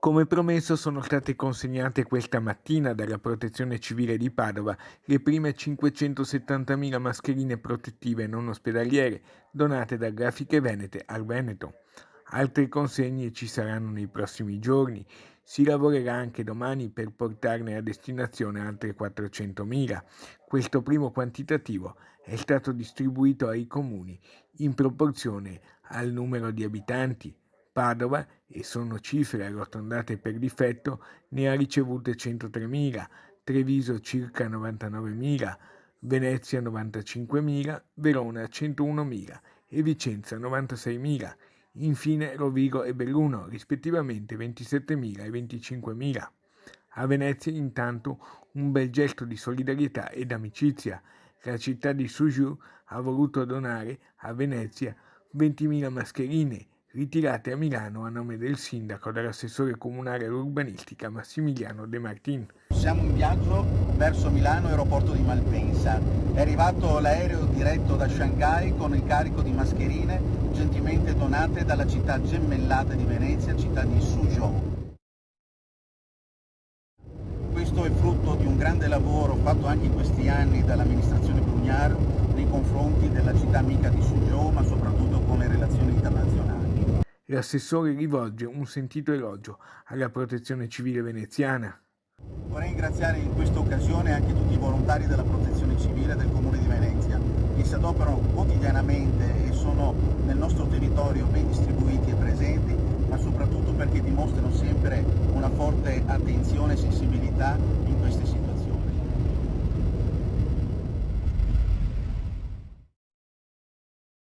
Come promesso sono state consegnate questa mattina dalla Protezione Civile di Padova le prime 570.000 mascherine protettive non ospedaliere donate da Grafiche Venete al Veneto. Altre consegne ci saranno nei prossimi giorni. Si lavorerà anche domani per portarne a destinazione altre 400.000. Questo primo quantitativo è stato distribuito ai comuni in proporzione al numero di abitanti. Padova, e sono cifre arrotondate per difetto, ne ha ricevute 103.000, Treviso circa 99.000, Venezia 95.000, Verona 101.000 e Vicenza 96.000. Infine Rovigo e Belluno, rispettivamente 27.000 e 25.000. A Venezia, intanto, un bel gesto di solidarietà ed amicizia. La città di Suzhou ha voluto donare a Venezia 20.000 mascherine, ritirate a Milano a nome del sindaco e dell'assessore comunale all'urbanistica Massimiliano De Martin. Siamo in viaggio verso Milano, aeroporto di Malpensa. È arrivato l'aereo diretto da Shanghai con il carico di mascherine gentilmente donate dalla città gemellata di Venezia, città di Suzhou. Questo è frutto di un grande lavoro fatto anche in questi anni dall'amministrazione Prugnaro nei confronti della città amica di Suzhou, ma soprattutto con le relazioni internazionali. L'assessore rivolge un sentito elogio alla Protezione Civile veneziana. Vorrei ringraziare in questa occasione anche tutti i volontari della Protezione Civile del Comune di Venezia, che si adoperano quotidianamente e sono nel nostro territorio ben distribuiti e presenti, ma soprattutto perché dimostrano sempre una forte attenzione e sensibilità in queste situazioni.